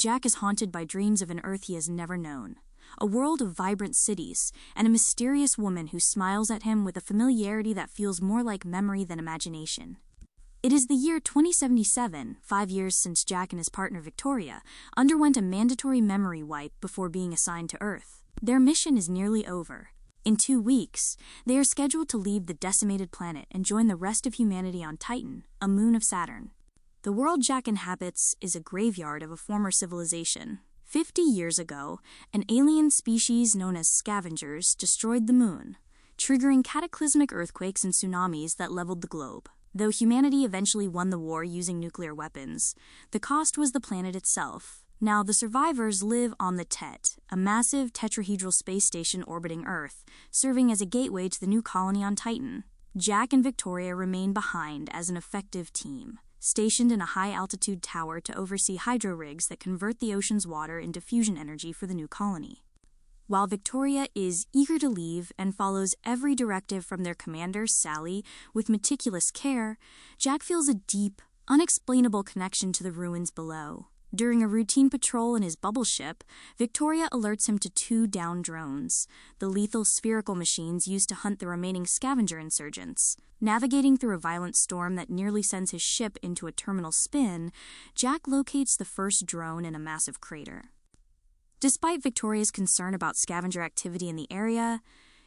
Jack is haunted by dreams of an Earth he has never known, a world of vibrant cities, and a mysterious woman who smiles at him with a familiarity that feels more like memory than imagination. It is the year 2077, 5 years since Jack and his partner Victoria underwent a mandatory memory wipe before being assigned to Earth. Their mission is nearly over. In 2 weeks, they are scheduled to leave the decimated planet and join the rest of humanity on Titan, a moon of Saturn. The world Jack inhabits is a graveyard of a former civilization. 50 years ago, an alien species known as scavengers destroyed the moon, triggering cataclysmic earthquakes and tsunamis that leveled the globe. Though humanity eventually won the war using nuclear weapons, the cost was the planet itself. Now the survivors live on the Tet, a massive tetrahedral space station orbiting Earth, serving as a gateway to the new colony on Titan. Jack and Victoria remain behind as an effective team, stationed in a high-altitude tower to oversee hydro rigs that convert the ocean's water into fusion energy for the new colony. While Victoria is eager to leave and follows every directive from their commander, Sally, with meticulous care, Jack feels a deep, unexplainable connection to the ruins below. During a routine patrol in his bubble ship, Victoria alerts him to 2 downed drones, the lethal spherical machines used to hunt the remaining scavenger insurgents. Navigating through a violent storm that nearly sends his ship into a terminal spin, Jack locates the first drone in a massive crater. Despite Victoria's concern about scavenger activity in the area,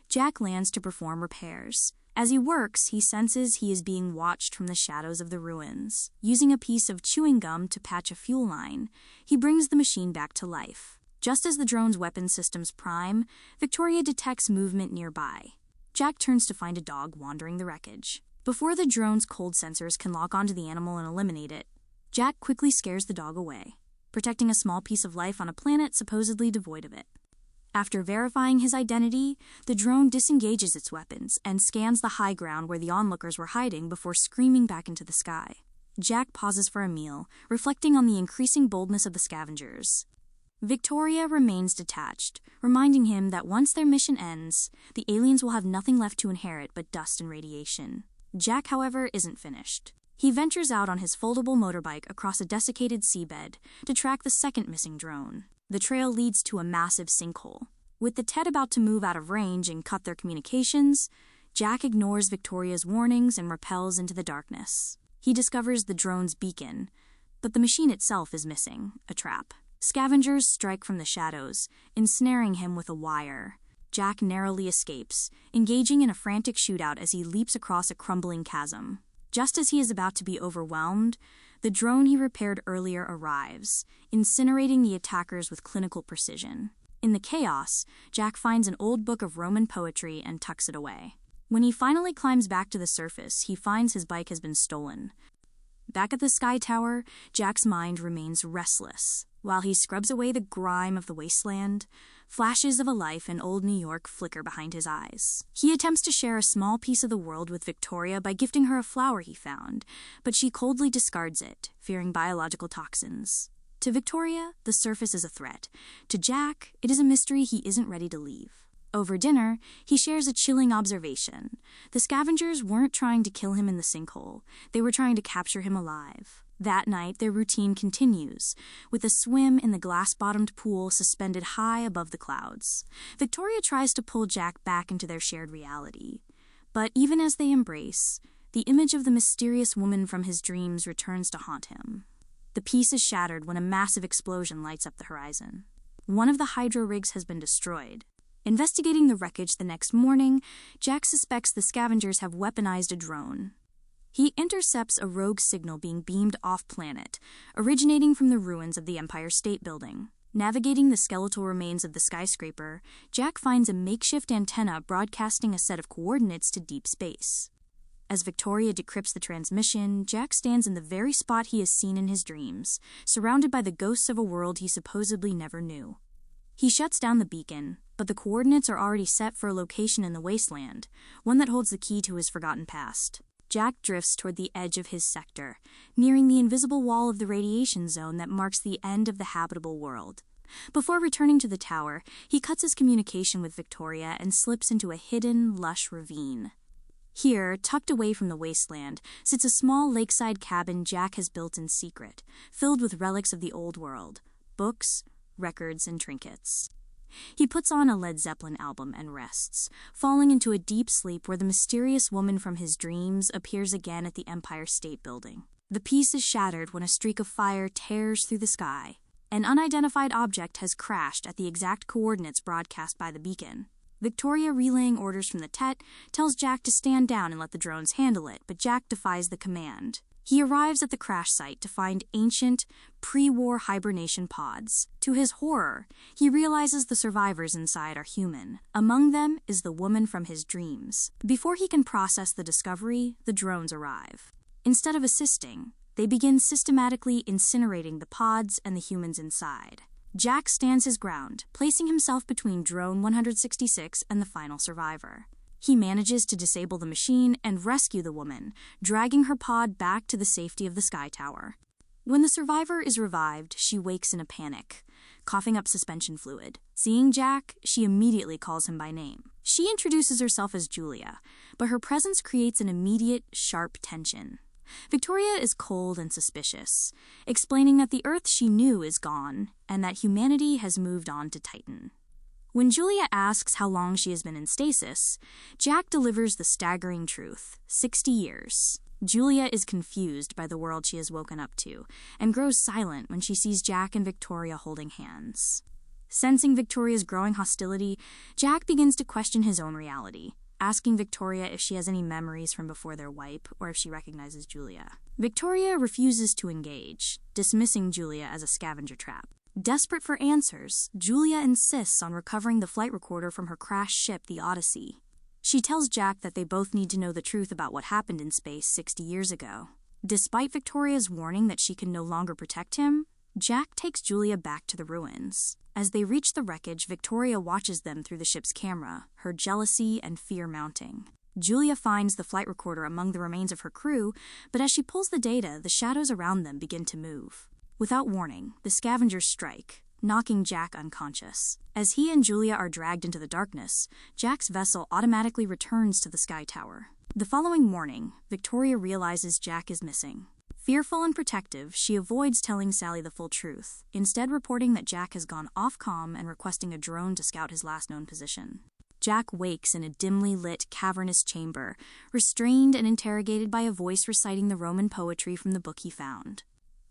Jack lands to perform repairs. As he works, he senses he is being watched from the shadows of the ruins. Using a piece of chewing gum to patch a fuel line, he brings the machine back to life. Just as the drone's weapon systems prime, Victoria detects movement nearby. Jack turns to find a dog wandering the wreckage. Before the drone's cold sensors can lock onto the animal and eliminate it, Jack quickly scares the dog away, protecting a small piece of life on a planet supposedly devoid of it. After verifying his identity, the drone disengages its weapons and scans the high ground where the onlookers were hiding before screaming back into the sky. Jack pauses for a meal, reflecting on the increasing boldness of the scavengers. Victoria remains detached, reminding him that once their mission ends, the aliens will have nothing left to inherit but dust and radiation. Jack, however, isn't finished. He ventures out on his foldable motorbike across a desiccated seabed to track the second missing drone. The trail leads to a massive sinkhole. With the Tet about to move out of range and cut their communications, Jack ignores Victoria's warnings and rappels into the darkness. He discovers the drone's beacon, but the machine itself is missing, a trap. Scavengers strike from the shadows, ensnaring him with a wire. Jack narrowly escapes, engaging in a frantic shootout as he leaps across a crumbling chasm. Just as he is about to be overwhelmed, the drone he repaired earlier arrives, incinerating the attackers with clinical precision. In the chaos, Jack finds an old book of Roman poetry and tucks it away. When he finally climbs back to the surface, he finds his bike has been stolen. Back at the Sky Tower, Jack's mind remains restless. While he scrubs away the grime of the wasteland, flashes of a life in old New York flicker behind his eyes. He attempts to share a small piece of the world with Victoria by gifting her a flower he found, but she coldly discards it, fearing biological toxins. To Victoria, the surface is a threat. To Jack, it is a mystery he isn't ready to leave. Over dinner, he shares a chilling observation. The scavengers weren't trying to kill him in the sinkhole. They were trying to capture him alive. That night, their routine continues, with a swim in the glass-bottomed pool suspended high above the clouds. Victoria tries to pull Jack back into their shared reality. But even as they embrace, the image of the mysterious woman from his dreams returns to haunt him. The peace is shattered when a massive explosion lights up the horizon. One of the hydro rigs has been destroyed. Investigating the wreckage the next morning, Jack suspects the scavengers have weaponized a drone. He intercepts a rogue signal being beamed off-planet, originating from the ruins of the Empire State Building. Navigating the skeletal remains of the skyscraper, Jack finds a makeshift antenna broadcasting a set of coordinates to deep space. As Victoria decrypts the transmission, Jack stands in the very spot he has seen in his dreams, surrounded by the ghosts of a world he supposedly never knew. He shuts down the beacon, but the coordinates are already set for a location in the wasteland, one that holds the key to his forgotten past. Jack drifts toward the edge of his sector, nearing the invisible wall of the radiation zone that marks the end of the habitable world. Before returning to the tower, he cuts his communication with Victoria and slips into a hidden, lush ravine. Here, tucked away from the wasteland, sits a small lakeside cabin Jack has built in secret, filled with relics of the old world. books, records, and trinkets. He puts on a Led Zeppelin album and rests, falling into a deep sleep where the mysterious woman from his dreams appears again at the Empire State Building. The piece is shattered when a streak of fire tears through the sky. An unidentified object has crashed at the exact coordinates broadcast by the beacon. Victoria, relaying orders from the Tet, tells Jack to stand down and let the drones handle it, but Jack defies the command. He arrives at the crash site to find ancient, pre-war hibernation pods. To his horror, he realizes the survivors inside are human. Among them is the woman from his dreams. Before he can process the discovery, the drones arrive. Instead of assisting, they begin systematically incinerating the pods and the humans inside. Jack stands his ground, placing himself between Drone 166 and the final survivor. He manages to disable the machine and rescue the woman, dragging her pod back to the safety of the Sky Tower. When the survivor is revived, she wakes in a panic, coughing up suspension fluid. Seeing Jack, she immediately calls him by name. She introduces herself as Julia, but her presence creates an immediate, sharp tension. Victoria is cold and suspicious, explaining that the Earth she knew is gone, and that humanity has moved on to Titan. When Julia asks how long she has been in stasis, Jack delivers the staggering truth: 60 years. Julia is confused by the world she has woken up to, and grows silent when she sees Jack and Victoria holding hands. Sensing Victoria's growing hostility, Jack begins to question his own reality, asking Victoria if she has any memories from before their wipe, or if she recognizes Julia. Victoria refuses to engage, dismissing Julia as a scavenger trap. Desperate for answers, Julia insists on recovering the flight recorder from her crashed ship, the Odyssey. She tells Jack that they both need to know the truth about what happened in space 60 years ago. Despite Victoria's warning that she can no longer protect him, Jack takes Julia back to the ruins. As they reach the wreckage, Victoria watches them through the ship's camera, her jealousy and fear mounting. Julia finds the flight recorder among the remains of her crew, but as she pulls the data, the shadows around them begin to move. Without warning, the scavengers strike, knocking Jack unconscious. As he and Julia are dragged into the darkness, Jack's vessel automatically returns to the Sky Tower. The following morning, Victoria realizes Jack is missing. Fearful and protective, she avoids telling Sally the full truth, instead reporting that Jack has gone off-comm and requesting a drone to scout his last known position. Jack wakes in a dimly lit, cavernous chamber, restrained and interrogated by a voice reciting the Roman poetry from the book he found.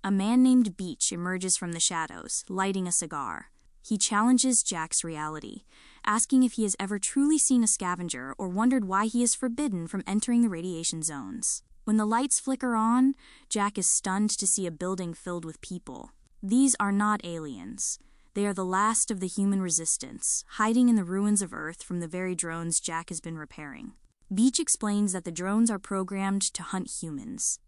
A man named Beach emerges from the shadows, lighting a cigar. He challenges Jack's reality, asking if he has ever truly seen a scavenger or wondered why he is forbidden from entering the radiation zones. When the lights flicker on, Jack is stunned to see a building filled with people. These are not aliens. They are the last of the human resistance, hiding in the ruins of Earth from the very drones Jack has been repairing. Beach explains that the drones are programmed to hunt humans.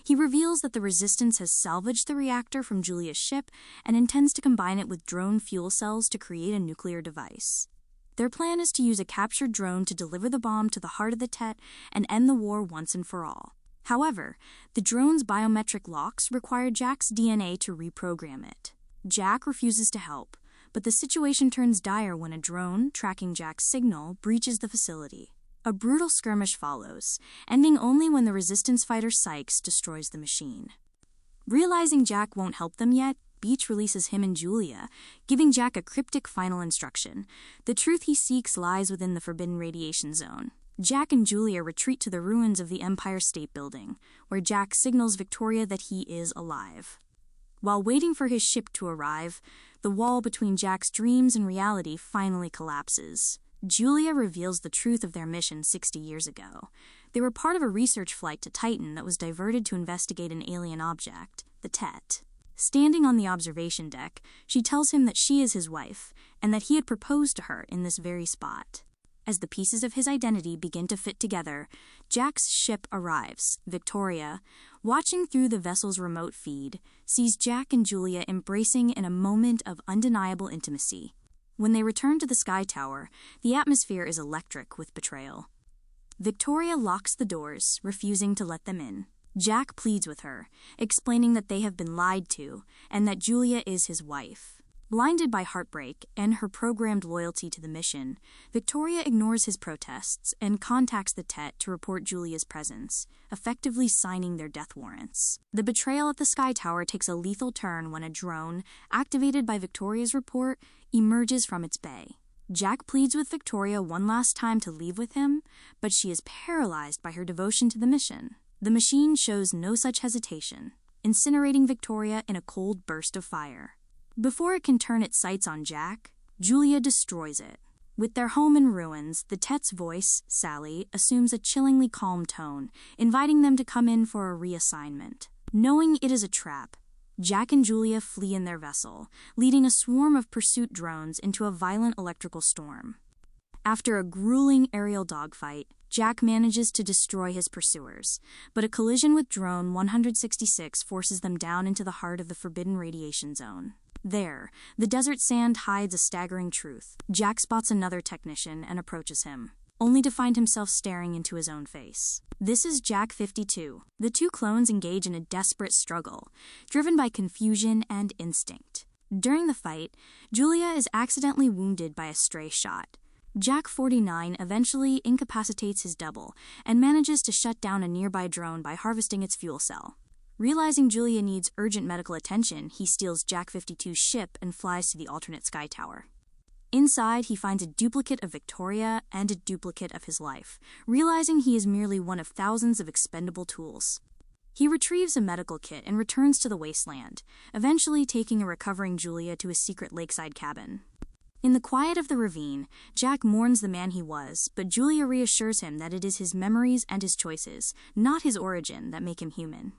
He reveals that the Resistance has salvaged the reactor from Julia's ship and intends to combine it with drone fuel cells to create a nuclear device. Their plan is to use a captured drone to deliver the bomb to the heart of the Tet and end the war once and for all. However, the drone's biometric locks require Jack's DNA to reprogram it. Jack refuses to help, but the situation turns dire when a drone, tracking Jack's signal, breaches the facility. A brutal skirmish follows, ending only when the Resistance fighter Sykes destroys the machine. Realizing Jack won't help them yet, Beach releases him and Julia, giving Jack a cryptic final instruction. The truth he seeks lies within the forbidden radiation zone. Jack and Julia retreat to the ruins of the Empire State Building, where Jack signals Victoria that he is alive. While waiting for his ship to arrive, the wall between Jack's dreams and reality finally collapses. Julia reveals the truth of their mission 60 years ago. They were part of a research flight to Titan that was diverted to investigate an alien object, the Tet. Standing on the observation deck, she tells him that she is his wife, and that he had proposed to her in this very spot. As the pieces of his identity begin to fit together, Jack's ship arrives. Victoria, watching through the vessel's remote feed, sees Jack and Julia embracing in a moment of undeniable intimacy. When they return to the Sky Tower, the atmosphere is electric with betrayal. Victoria locks the doors, refusing to let them in. Jack pleads with her, explaining that they have been lied to, and that Julia is his wife. Blinded by heartbreak and her programmed loyalty to the mission, Victoria ignores his protests and contacts the Tet to report Julia's presence, effectively signing their death warrants. The betrayal at the Sky Tower takes a lethal turn when a drone, activated by Victoria's report, emerges from its bay. Jack pleads with Victoria one last time to leave with him, but she is paralyzed by her devotion to the mission. The machine shows no such hesitation, incinerating Victoria in a cold burst of fire. Before it can turn its sights on Jack, Julia destroys it. With their home in ruins, the Tet's voice, Sally, assumes a chillingly calm tone, inviting them to come in for a reassignment. Knowing it is a trap, Jack and Julia flee in their vessel, leading a swarm of pursuit drones into a violent electrical storm. After a grueling aerial dogfight, Jack manages to destroy his pursuers, but a collision with drone 166 forces them down into the heart of the forbidden radiation zone. There, the desert sand hides a staggering truth. Jack spots another technician and approaches him, only to find himself staring into his own face. This is Jack 52. The two clones engage in a desperate struggle, driven by confusion and instinct. During the fight, Julia is accidentally wounded by a stray shot. Jack 49 eventually incapacitates his double and manages to shut down a nearby drone by harvesting its fuel cell. Realizing Julia needs urgent medical attention, he steals Jack 52's ship and flies to the alternate Sky Tower. Inside, he finds a duplicate of Victoria and a duplicate of his life, realizing he is merely one of thousands of expendable tools. He retrieves a medical kit and returns to the wasteland, eventually taking a recovering Julia to his secret lakeside cabin. In the quiet of the ravine, Jack mourns the man he was, but Julia reassures him that it is his memories and his choices, not his origin, that make him human.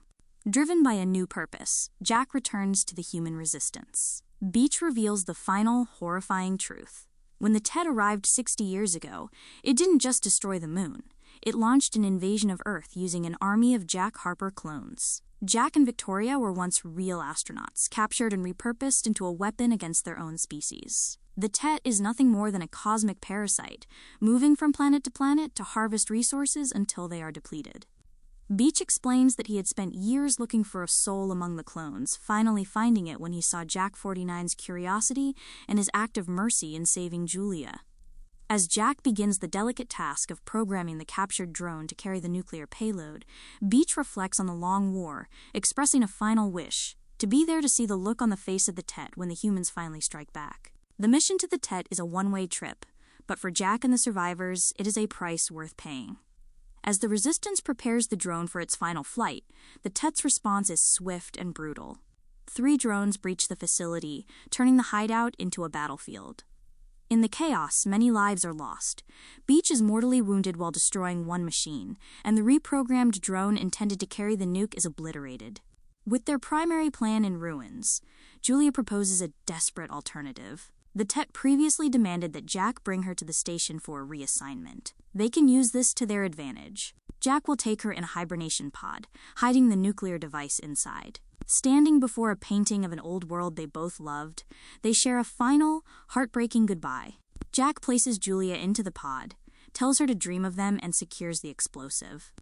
Driven by a new purpose, Jack returns to the human resistance. Beach reveals the final, horrifying truth. When the Tet arrived 60 years ago, it didn't just destroy the moon. It launched an invasion of Earth using an army of Jack Harper clones. Jack and Victoria were once real astronauts, captured and repurposed into a weapon against their own species. The Tet is nothing more than a cosmic parasite, moving from planet to planet to harvest resources until they are depleted. Beach explains that he had spent years looking for a soul among the clones, finally finding it when he saw Jack 49's curiosity and his act of mercy in saving Julia. As Jack begins the delicate task of programming the captured drone to carry the nuclear payload, Beach reflects on the long war, expressing a final wish, to be there to see the look on the face of the Tet when the humans finally strike back. The mission to the Tet is a one-way trip, but for Jack and the survivors, it is a price worth paying. As the Resistance prepares the drone for its final flight, the Tet's response is swift and brutal. 3 drones breach the facility, turning the hideout into a battlefield. In the chaos, many lives are lost. Beach is mortally wounded while destroying one machine, and the reprogrammed drone intended to carry the nuke is obliterated. With their primary plan in ruins, Julia proposes a desperate alternative. The Tet previously demanded that Jack bring her to the station for a reassignment. They can use this to their advantage. Jack will take her in a hibernation pod, hiding the nuclear device inside. Standing before a painting of an old world they both loved, they share a final, heartbreaking goodbye. Jack places Julia into the pod, tells her to dream of them, and secures the explosive.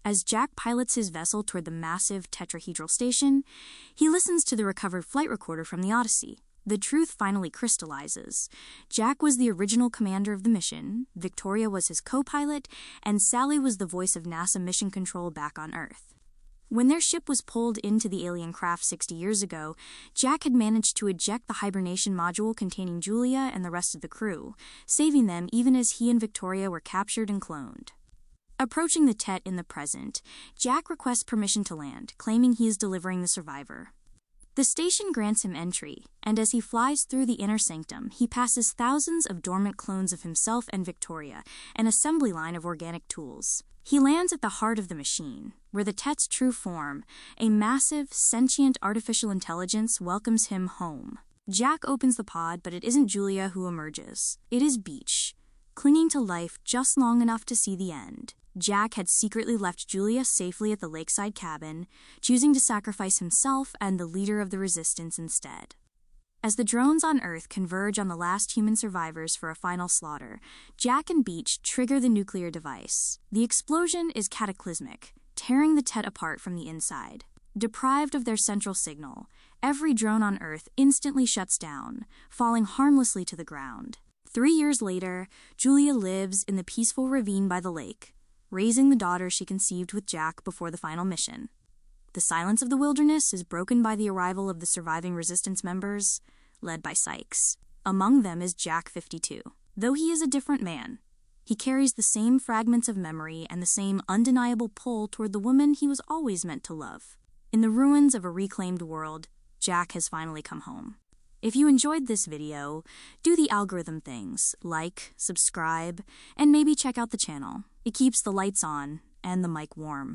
As Jack pilots his vessel toward the massive tetrahedral station, he listens to the recovered flight recorder from the Odyssey. The truth finally crystallizes. Jack was the original commander of the mission, Victoria was his co-pilot, and Sally was the voice of NASA mission control back on Earth. When their ship was pulled into the alien craft 60 years ago, Jack had managed to eject the hibernation module containing Julia and the rest of the crew, saving them even as he and Victoria were captured and cloned. Approaching the Tet in the present, Jack requests permission to land, claiming he is delivering the survivor. The station grants him entry, and as he flies through the inner sanctum, he passes thousands of dormant clones of himself and Victoria, an assembly line of organic tools. He lands at the heart of the machine, where the Tet's true form, a massive, sentient artificial intelligence, welcomes him home. Jack opens the pod, but it isn't Julia who emerges. It is Beach, clinging to life just long enough to see the end. Jack had secretly left Julia safely at the lakeside cabin, choosing to sacrifice himself and the leader of the Resistance instead. As the drones on Earth converge on the last human survivors for a final slaughter, Jack and Beach trigger the nuclear device. The explosion is cataclysmic, tearing the Tet apart from the inside. Deprived of their central signal, every drone on Earth instantly shuts down, falling harmlessly to the ground. 3 years later, Julia lives in the peaceful ravine by the lake, raising the daughter she conceived with Jack before the final mission. The silence of the wilderness is broken by the arrival of the surviving resistance members, led by Sykes. Among them is Jack 52. Though he is a different man, he carries the same fragments of memory and the same undeniable pull toward the woman he was always meant to love. In the ruins of a reclaimed world, Jack has finally come home. If you enjoyed this video, do the algorithm things, like, subscribe, and maybe check out the channel. It keeps the lights on and the mic warm.